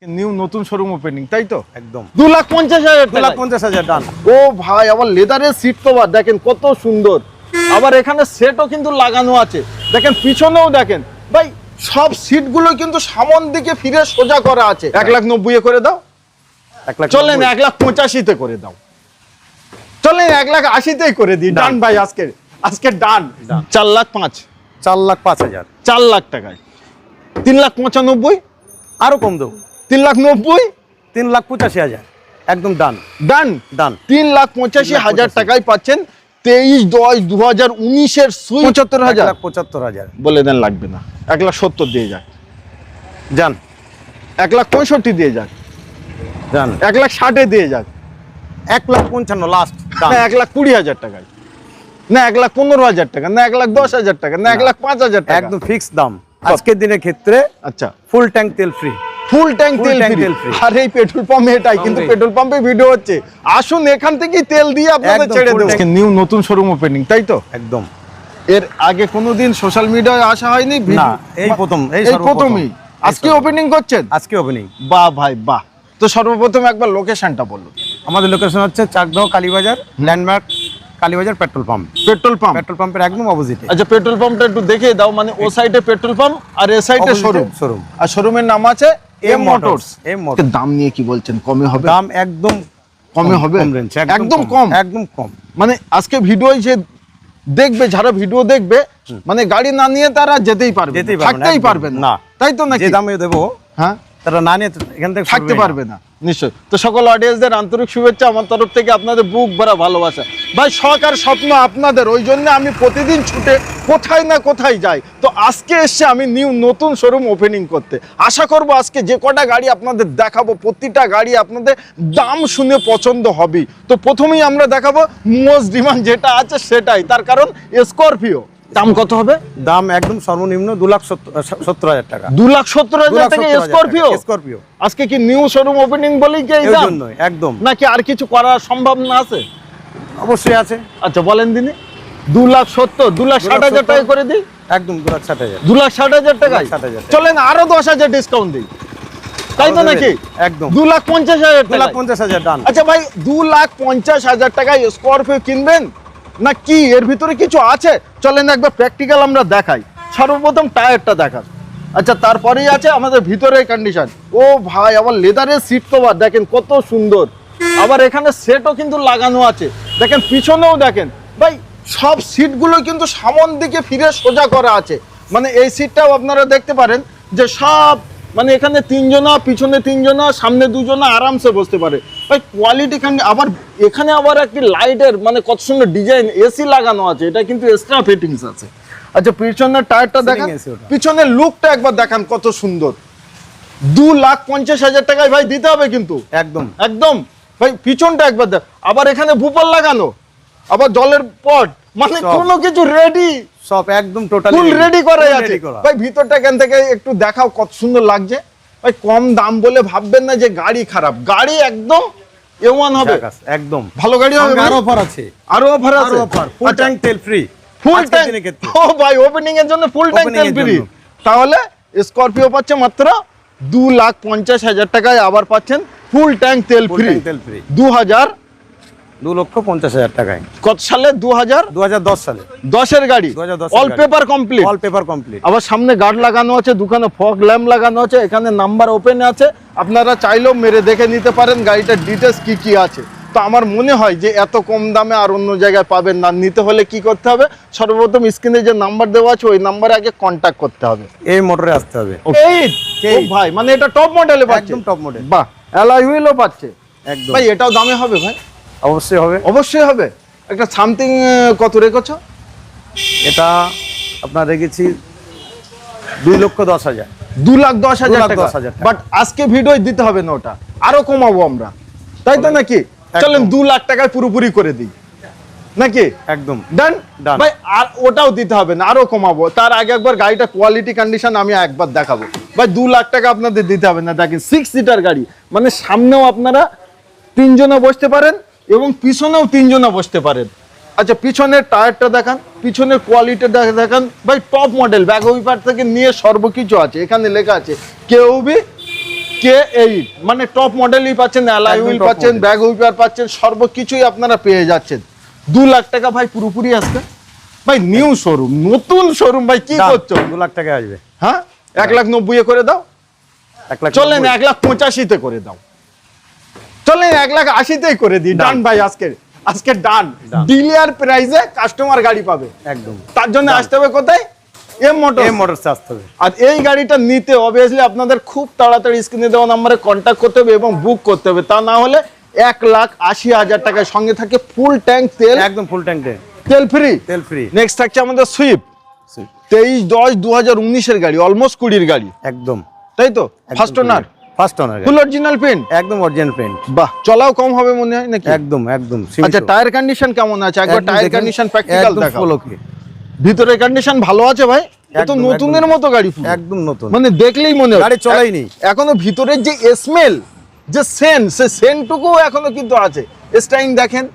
New নতুন showroom opening তাই তো একদম 2,50,000 2,50,000 ডান। ও ভাই আবার লেদারের সিট কভার দেখেন কত সুন্দর। আবার এখানে সেটও কিন্তু লাগানো আছে, দেখেন পিছনেও দেখেন ভাই সব সিটগুলো কিন্তু সামন দিকে ফিরে সোজা করা আছে। 1,90,000 করে দাও, 1,90,000 চলেন 1,85,000 করে দাও, চলেন 1,80,000 করে দিই। ডান ভাই, আজকে ডান। 4,05,000 4,05,000 4 লাখ টাকায় 3,95,000 আরো কম দেবো 3,90,000 3,85,000 একদম ডান ডান ডান। 3,85,000 টাকায় পাচ্ছেন 23/10/2019 সুই 75,000 1,75,000 বলে দেন, লাগবে না 1,70,000 দিয়ে যাক, যান 1,65,000 দিয়ে যাক, যান 1,60,000 দিয়ে যাক, 1,55,000 লাস্ট ডান। না 1,20,000 টাকায়, না 1,15,000 টাকা, না 1,10,000 টাকা, না 1,05,000 টাকা, একদম ফিক্স দাম আজকের দিনের ক্ষেত্রে। আচ্ছা ফুল ট্যাঙ্ক তেল ফ্রি, ফুল ট্যাঙ্ক Full তেল tank ফ্রি। তেল free। আর এই পেট্রোল পাম্পে এটাই কিন্তু পাম্পে। পেট্রোল পাম্পে ভিডিও হচ্ছে, আসুন এখান থেকেই তেল দিয়ে আপনাদের একদম ছেড়ে full দেব। tank। নিউ নতুন শোরুম ওপেনিং তাই তো? একদম এর আগে কোনোদিন সোশ্যাল মিডিয়ায় আসা হয়নি? না, এই প্রথম, এই এই সর্বপ্রথম। প্রথমই আজকে ওপেনিং করছেন? আজকে ওপেনিং। বাহ ভাই বাহ। তো সর্বপ্রথম একবার লোকেশনটা বলুন। আমাদের লোকেশন হচ্ছে Chakdaha Kalibazar, landmark Kalibazar petrol pump. Petrol pump, petrol পাম্পের একদম অপোজিটে। আচ্ছা পেট্রোল পাম্পটা একটু দেখিয়ে দাও, মানে ও সাইডে পেট্রোল পাম্প আর এ সাইডে শোরুম। শোরুম আর শোরুমের নাম আছে এম মোটরস। M motors. দাম নিয়ে কি বলছেন, কমে হবে? দাম একদম কমে হবে? কম রেঞ্জ, একদম কম, একদম কম। মানে আজকে ভিডিও যে দেখবে, যারা ভিডিও দেখবে মানে গাড়ি না নিয়ে তারা যেতেই পারবে, যেতেই পারবে না, থাকতেই একদম পারবে না। না, তাই তো নাকি? যে দামে দেবো হ্যাঁ, তারা না নিয়ে এখান থেকে থাকতে সরবেই না। পারবে না নিশ্চয়। তো সকল অডিয়েন্সদের আন্তরিক শুভেচ্ছা আমার তরফ থেকে, আপনাদের বুক ভরা ভালোবাসা। ভাই শখ আর স্বপ্ন আপনাদের, ওই জন্য আমি প্রতিদিন ছুটে কোথায় না কোথায় যাই। তো আজকে এসে আমি নিউ নতুন শোরুম ওপেনিং করতে। আশা করব আজকে যে কটা গাড়ি আপনাদের দেখাবো প্রতিটা গাড়ি আপনাদের দাম শুনে পছন্দ হবে। তো প্রথমেই আমরা দেখাবো মোস্ট ডিমান্ড যেটা আছে সেটাই, তার কারণ স্করপিও। দাম কত হবে? দাম একদম সর্বনিম্ন 2,70,000 টাকা। 2,70,000 টাকা 2,70,000 স্করপিও। স্করপিও আজকে কি নিউ শোরুম ওপেনিং বলেই কি এই এই দাম, জন্যই একদম নাকি আর কিছু করার সম্ভাবনা আছে? অবশ্যই আছে। আচ্ছা বলেন দিনে। 2,70,000 2,60,000 টাকা করে দিই। একদম 2,60,000 2,60,000 টাকায় 2,60,000 চলেন আরো 10,000 ডিসকাউন্ট দিই, তাই তো নাকি? একদম 2,50,000 টাকা। 2,50,000 ডান। আচ্ছা ভাই 2,50,000 টাকায় স্করপিও কিনবেন না কি এর ভিতরে কিছু আছে? চলেন একবার প্র্যাকটিক্যাল আমরা দেখাই। সর্বপ্রথম টায়ারটা দেখান, আচ্ছা তারপরেই আছে আমাদের ভিতরের কন্ডিশন। ও ভাই আবার লেদারের সিট কভার দেখেন কত সুন্দর। আবার এখানে সেটও কিন্তু লাগানো আছে, দেখেন পিছনেও দেখেন ভাই সব সিটগুলো কিন্তু সামন দিকে ফিরে সোজা করা আছে। মানে এই সিটটাও আপনারা দেখতে পারেন যে সব মানে এখানে 3 জনা, পিছনে 3 জনা, সামনে 2 জনা আরামসে বসতে পারে ভাই। কোয়ালিটি আবার এখানে আবার একটি লাইটের মানে কত সুন্দর ডিজাইন, এসি লাগানো আছে, এটা কিন্তু এক্সট্রা ফিটিংস আছে। আচ্ছা পিছনের টায়ারটা দেখেন, AC ওটা। পিছনের লুকটা একবার দেখান কত সুন্দর। 2,50,000 টাকায় ভাই দিতে হবে কিন্তু একদম একদম ভাই। পিছনটা একবার দেখ, আবার এখানে বুপার লাগানো, আবার জলের পট, মানে সব। কোনো কিছু রেডি, সব একদম টোটালি ফুল রেডি করা আছে ভাই। ভিতরটা এখান থেকে একটু দেখাও কত সুন্দর লাগছে ভাই। কম দাম বলে ভাববেন না যে গাড়ি খারাপ, গাড়ি একদম A1 হবে, একদম ভালো গাড়ি হবে ভাই। আরো অফার আছে, আরো অফার আছে, আরো অফার। ফুল ট্যাঙ্ক তেল ফ্রি, ফুল ট্যাঙ্ক। ও ভাই ওপেনিং এর জন্য ফুল ট্যাঙ্ক Opening তেল এর ফ্রি। জন্য। তাহলে স্করপিও পাচ্ছে মাত্র 2,50,000 টাকায়, আবার পাচ্ছেন ফুল ট্যাঙ্ক তেল ফুল ফ্রি। ট্যাঙ্ক তেল ফ্রি 2,50,000 টাকায়। কত সালে? 2010 সালে 2010 গাড়ি, 2010 অল গাড়ি। Paper complete. All paper complete. আবার সামনে গার্ড লাগানো আছে, দুখানে ফগ ল্যাম্প লাগানো আছে, এখানে নাম্বার ওপেন আছে, আপনারা চাইলেও মেরে দেখে নিতে পারেন গাড়িটার ডিটেলস কি কি আছে। তো আমার মনে হয় যে এত কম দামে আর অন্য জায়গায় পাবেন না। নিতে হলে কি করতে হবে, সর্বপ্রথম স্ক্রিনে যে নাম্বার দেওয়া আছে ওই নাম্বারে আগে কন্ট্যাক্ট করতে হবে। এই মোটরে আসতে হবে। ও ভাই মানে এটা টপ মডেলে পাচ্ছে, একদম টপ মডেল। বাহ। অ্যালয় হুইলও পাচ্ছে একদম ভাই, এটাও দামে হবে ভাই? অবশ্যই হবে। অবশ্যই হবে। একটা সামথিং কত রেখেছো? এটা আপনার রেখেছি 2,10,000 2,10,000 টাকা। 2,10,000 টাকা। বাট আজকে ভিডিও দিতে হবে না, ওটা আরো কমাবো আমরা, তাই তো নাকি? চলেন 2 লাখ টাকায় পুরোপুরি করে দিই নাকি? একদম ডান Done. ভাই। আর ওটাও দিতে হবে না, আরো কমাবো। তার আগে একবার গাড়িটা কোয়ালিটি কন্ডিশন আমি একবার দেখাবো ভাই। 2 লাখ টাকা আপনাদের দিতে হবে না। দেখেন 6 সিটার গাড়ি, মানে সামনেও আপনারা 3 জনে বসতে পারেন এবং পিছনেও 3 জনে বসতে পারেন। আচ্ছা পিছনের টায়ারটা দেখান, পিছনের কোয়ালিটি দেখান ভাই। টপ মডেল, ব্যাক উইপার থেকে নিয়ে সর্বকিছু আছে, এখানে লেখা আছে কেউ বি K8 মানে টপ মডেলই পাচ্ছেন, অ্যালয় একদম হুইল top পাচ্ছেন, model। ব্যাগ হুইপার পাচ্ছেন, সর্বকিছুই আপনারা পেয়ে যাচ্ছেন। 2 লাখ টাকা ভাই পুরোপুরি আসবে ভাই। নিউ শোরুম, নতুন শোরুম ভাই, কি করছো? 2 লাখ টাকা আসবে। হ্যাঁ 1,90,000 করে দাও। 1 লাখ চলেন 1,85,000 করে দাও। চলেন 1,80,000 করে দিই। ডান ভাই, আজকে ডান। ডিলার প্রাইসে কাস্টমার গাড়ি পাবে একদম। তার জন্য আসতে হবে কোথায়? এম মোটরস আসতে হবে। আর এই গাড়িটা নিতে অবভিয়াসলি আপনাদের খুব তাড়াতাড়ি স্ক্রিনে দেওয়া নম্বরে কন্ট্যাক্ট করতে হবে এবং বুক করতে হবে। তা না হলে 1,80,000 টাকার সঙ্গে থাকে ফুল ট্যাঙ্ক তেল, একদম ফুল ট্যাঙ্ক তেল ফ্রি। তেল ফ্রি। নেক্সট থাকছে আমাদের সুইফট 23/10/2019 এর গাড়ি, অলমোস্ট 20 গাড়ি, একদম তাই তো? First owner, full original paint, একদম অরিজিনাল পেন্ট। বাহ, চলাও কম হবে মনে হয় নাকি? একদম একদম। আচ্ছা, টায়ার কন্ডিশন কেমন আছে? একবার টায়ার কন্ডিশন প্র্যাকটিক্যাল দেখাও। ভিতরে কন্ডিশন ভালো আছে ভাই? এ তো একদম, নতুনের মতো গাড়ি, একদম নতুন, মানে দেখলেই মনে হয় গাড়ি চলাইনি এখনো। ভিতরের যে স্মেল, যে সেন্ট, সে সেন্টটুকু এখনো কিন্তু আছে। স্টাইং দেখেন,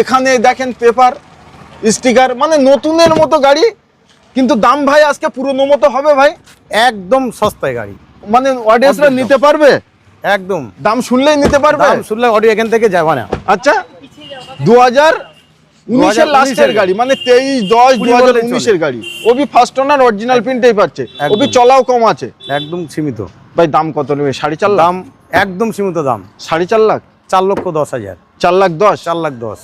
এখানে দেখেন পেপার স্টিকার, মানে নতুনের মতো গাড়ি। কিন্তু দাম ভাই আজকে পুরনো মতো হবে ভাই, একদম সস্তায় গাড়ি, মানে অডিয়েন্সরা নিতে পারবে, একদম দাম শুনলেই নিতে পারবে। দাম শুনলে অডিও এখান থেকে যাবে না। আচ্ছা, 2019 এর লাস্টের গাড়ি, মানে 23/10/2019 এর গাড়ি। ওবি ফার্স্ট ওনার, অরিজিনাল প্রিন্টেই পাচ্ছে, ওবি চলাও কম আছে, একদম সীমিত। ভাই দাম কত নেবে? 4.5 লাখ দাম, একদম সীমিত দাম। 4.5 লাখ, 4,10,000। 4,10,000, 4,10,000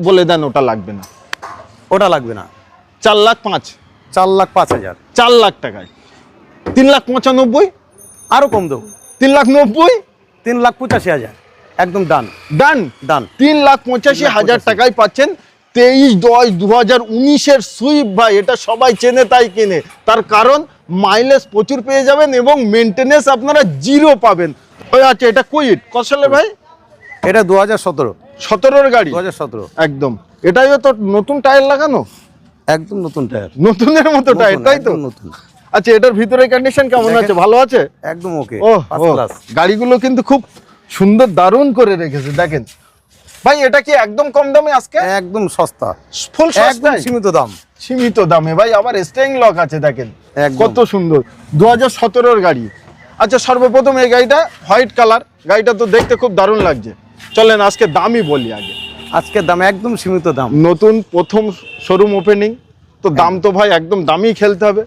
বলে দেন ওটা লাগবে না, ওটা লাগবে না। 4,05,000, 4,05,000 4 লাখ টাকায় 3,95,000, আরো কম দেবো, 3,90,000, 3,85,000 একদম ডান ডান ডান। 3,85,000 টাকায় পাচ্ছেন 23/10/2019 এর সুইফট ভাই। এটা সবাই চেনে তাই কেনে, তার কারণ মাইলেজ প্রচুর পেয়ে যাবেন এবং মেনটেনেন্স আপনারা জিরো পাবেন। ওই আচ্ছা, এটা কুইট কত সালে ভাই? এটা 2017 17-র গাড়ি, 2017 একদম। এটাইও তো নতুন টায়ার লাগানো, একদম নতুন টায়ার, নতুনের মতো টায়ার, তাই তো? নতুন। আচ্ছা, এটার ভিতরে কন্ডিশন কেমন আছে? ভালো আছে, একদম ওকে। ও ফার্স্ট ক্লাস। গাড়িগুলো কিন্তু খুব সুন্দর, দারুণ করে রেখেছে দেখেন ভাই। এটা কি একদম কম দামে আজকে? একদম সস্তা, ফুল একদম সস্তা, সীমিত দাম, সীমিত দামে ভাই। আবার স্টেইং লক আছে দেখেন, একদম। কত সুন্দর। 2017-র গাড়ি। আচ্ছা, সর্বপ্রথম এই গাড়িটা হোয়াইট কালার, গাড়িটা তো দেখতে খুব দারুণ লাগছে। চলেন আজকে দামই বলি আগে। আজকের দাম একদম সীমিত দাম, নতুন প্রথম শোরুম ওপেনিং, তো দাম তো ভাই একদম দামই খেলতে হবে।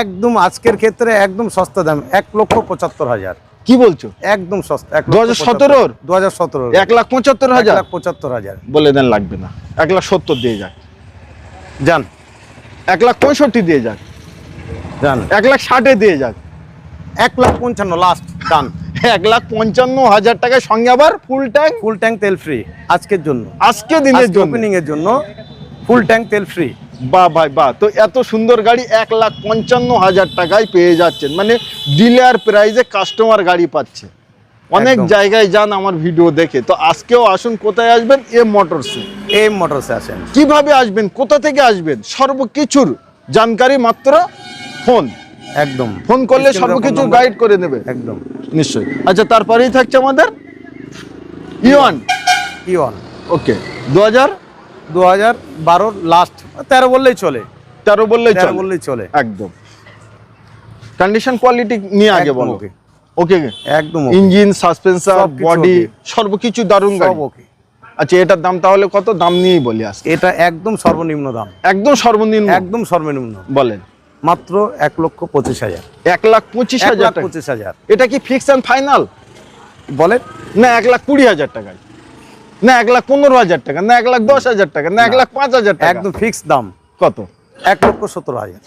একদম আজকের ক্ষেত্রে একদম সস্তা দাম, 1,75,000। কি বলছো? একদম সস্তা। 2017-র? 2017 1,75,000 1,75,000 বলে দেন, লাগবে না। 1,70,000 দিয়ে যাক, যান 1,65,000 দিয়ে যাক, যান, 1,60,000 দিয়ে যাক, 1,55,000 লাস্ট ডান। 1,55,000 টাকার সঙ্গে আবার ফুল ট্যাঙ্ক, ফুল ট্যাঙ্ক তেল ফ্রি আজকের জন্য, আজকে দিনের জন্য, ওপেনিং এর জন্য ফুল ট্যাঙ্ক তেল ফ্রি। বাহ ভাই বাহ। তো এত সুন্দর গাড়ি 1,55,000 টাকায় পেয়ে যাচ্ছেন, মানে ডিলার প্রাইসে কাস্টমার গাড়ি পাচ্ছে। অনেক একদম। জায়গায় যান আমার ভিডিও দেখে, তো আজকেও আসুন। কোথায় আসবেন? এম মোটরসে। এম মোটরসে আসেন। কিভাবে আসবেন, কোথা থেকে আসবেন, সর্বকিছুর জানকারি মাত্র ফোন, একদম ফোন করলে স্ক্রিনে সর্বকিছু ফোন নাম্বার। গাইড করে নেবে, একদম নিশ্চয়ই। আচ্ছা, তারপরেই থাকছে আমাদের ইওয়ান। ইওয়ান, ওকে, 2012 লাস্ট, 13 বললেই চলে, 13 বললেই 13 চলে, বললেই চলে। একদম। কন্ডিশন কোয়ালিটি নিয়ে আগে একদম বলো। ওকে, ওকে, একদম ওকে। ইঞ্জিন, সাসপেনশন, সবকিছু বডি, ওকে। সর্বকিছু দারুণ সব গাড়ি। ওকে। আচ্ছা, এটার দাম তাহলে কত? দাম নিয়েই বলি আজকে, এটা একদম সর্বনিম্ন দাম, একদম সর্বনিম্ন। একদম সর্বনিম্ন বলেন, মাত্র 1,25,000। 1,25,000 টাকা। 1,25,000 এটা কি ফিক্স এন্ড ফাইনাল? বলে না 1,20,000 টাকায়, না 1,15,000 টাকা, না 1,10,000 টাকা, না 1,05,000 টাকা? একদম ফিক্স দাম। কত? 1,17,000।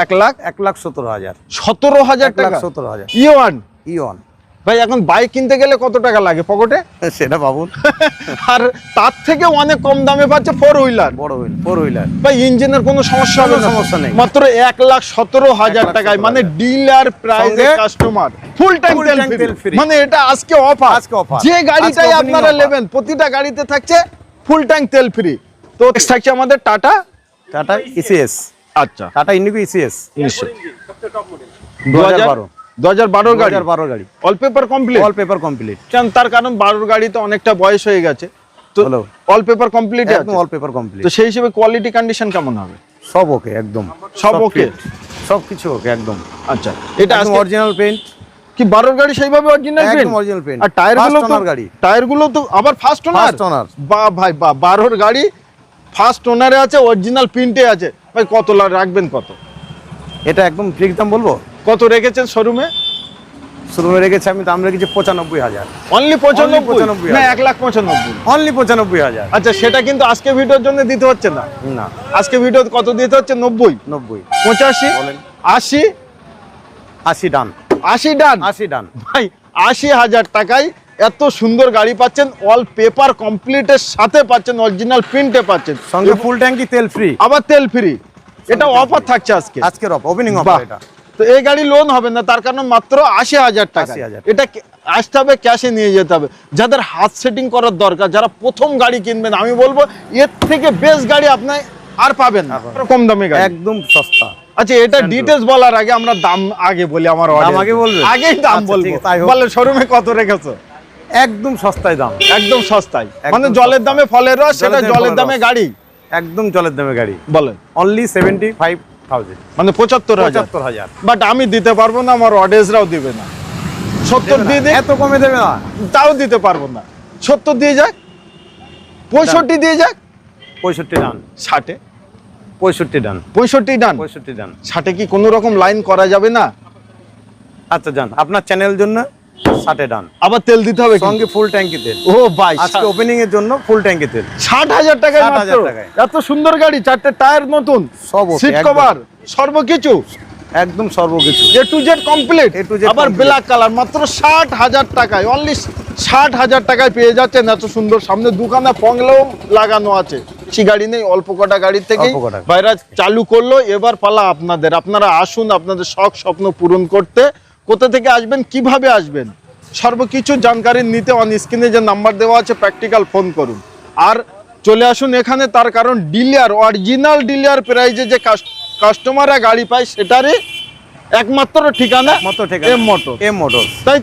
1,17,000 1,17,000 টাকা। 1,17,000 ইওয়ান ইওয়ান। ভাই, এখন বাইক কিনতে গেলে কত টাকা লাগে পকেটে? সেটা ভাবুন। আর তার থেকে অনেক কম দামে পাচ্ছে 4 হুইলার। বড় হুইল, 4 হুইলার। ভাই, ইঞ্জিনের কোনো সমস্যা হবে কোনো না, সমস্যা নেই। মাত্র 1,17,000 টাকায়, মানে ডিলার প্রাইসে সঙ্গে কাস্টমার ফুল ট্যাঙ্ক full তেল tank তেল ফ্রি। free। মানে এটা আজকে অফার, আজকে offer। যে গাড়িটাই আজকে আপনারা opening offer। নেবেন প্রতিটা গাড়িতে থাকছে ফুল ট্যাঙ্ক তেল ফ্রি। তো next থাকছে আমাদের টাটা। টাটা ইসিএস, আচ্ছা, টাটা ইন্ডিগো ইসিএস, নিশ্চয়ই 2012 2012 গাড়ি, 2012 গাড়ি, all paper complete. All paper complete. তার কারণ 12 গাড়ি তো অনেকটা বয়স হয়ে গেছে, তো হলো। অল পেপার কমপ্লিট একদম অল পেপার কমপ্লিট। তো সেই হিসেবে কোয়ালিটি কন্ডিশন কেমন হবে? সব ওকে, একদম সব ওকে, সব কিছু ওকে, একদম। আচ্ছা, এটা একদম আজকে অরিজিনাল পেইন্ট, কি 12 গাড়ি সেইভাবে অরিজিনাল একদম original paint। আর টায়ারগুলো First তো owner গাড়ি। টায়ারগুলো তো আবার ফার্স্ট ওনার। First owner। বাহ ভাই বাহ, 12 গাড়ি ফার্স্ট ওনারে আছে, অরিজিনাল প্রিন্টে আছে। ভাই কত রাখবেন কত? এটা একদম ফিক্স দাম বলবো। কত রেখেছেন শোরুমে? শোরুমে রেখেছি আমি দাম রেখেছি 95,000। অনলি 95 95,000 না 1,95,000? অনলি 95,000। আচ্ছা সেটা কিন্তু আজকে ভিডিওর জন্য দিতে হচ্ছে না, না আজকে ভিডিও কত দিতে হচ্ছে? 90, 90, 85, বলেন। 80, 80 ডান, 80 ডান। 80 ডান। ভাই 80,000 টাকায় এত সুন্দর গাড়ি পাচ্ছেন, অল পেপার কমপ্লিটের সাথে পাচ্ছেন, অরিজিনাল প্রিন্টে পাচ্ছেন, সঙ্গে ফুল ট্যাঙ্কি তেল ফ্রি। আবার তেল ফ্রি। এটা অফার থাকছে আজকে, আজকের ওপেনিং বাহ। অফার এটা। তো এই গাড়ি লোন হবে না, তার কারণ মাত্র 80,000 টাকা। 80,000 এটা আসতে হবে, ক্যাশে নিয়ে যেতে হবে। যাদের হাত সেটিং করার দরকার, যারা প্রথম গাড়ি কিনবেন, আমি বলবো এর থেকে বেস্ট গাড়ি আপনি আর পাবেন না, কম দামে গাড়ি। একদম সস্তা। আচ্ছা এটা ডিটেইলস বলার আগে আমরা দাম আগে বলি, আমার audience। আগে বলবে? আগেই দাম আচ্ছা, বলবো। ঠিক আছে, তাই হোক। বলে শোরুমে কত রেখেছো? একদম সস্তায় দাম, একদম সস্তায়, একদম মানে জলের সস্তা। দামে ফলের রস, সেটা জলের জলের ফলের দামে রস। গাড়ি। একদম জলের দামে গাড়ি। বলেন অনলি 75,000। মানে 75,000। 75,000 বাট আমি দিতে পারবো না, আমার অডিয়েন্সরাও দিবে না। 70 দিয়ে দিই, এত কমে দেবে না। তাও দিতে পারবো না। 70 দিয়ে যাক, 65 দিয়ে যাক, 65 ডান, 60, 65 ডান, 65 ডান। 65 ডান। 60 কি কোনো রকম লাইন করা যাবে না? আচ্ছা যান, আপনার চ্যানেল জন্য 60 ডান, আবার তেল দিতে হবে কিন্তু। সঙ্গে ফুল ট্যাঙ্কি তেল। ও ভাই আজকে ওপেনিং এর জন্য ফুল ট্যাঙ্কি তেল। 60,000 টাকায় 60,000 মাত্র। টাকায়। এত সুন্দর গাড়ি, 4টে টায়ার নতুন, সব okay, সিট একদম। কভার, সর্বকিছু একদম সর্বকিছু। A to Z complete. A to Z আবার complete। ব্ল্যাক কালার, মাত্র 60,000 টাকায়, অনলি 60,000 টাকায় পেয়ে যাচ্ছেন এত সুন্দর। সামনে দুখানা পংলেও লাগানো আছে। বেশি গাড়ি নেই, অল্প কটা গাড়ি থেকে অল্প কটা। বাইরে চালু করলো। এবার পালা আপনাদের, আপনারা আসুন আপনাদের শখ স্বপ্ন পূরণ করতে। কোথা থেকে আসবেন, কিভাবে আসবেন, সর্বকিছু জানকারি নিতে অন স্ক্রিনে যে নাম্বার দেওয়া আছে প্র্যাকটিক্যাল ফোন করুন। আর চলে আসুন এখানে, তার কারণ ডিলার, অরিজিনাল ডিলার প্রাইজে যে কাস্টমাররা গাড়ি পায় সেটারই একমাত্র ঠিকানা মতো ঠিক এম মোটর। M motor. তাই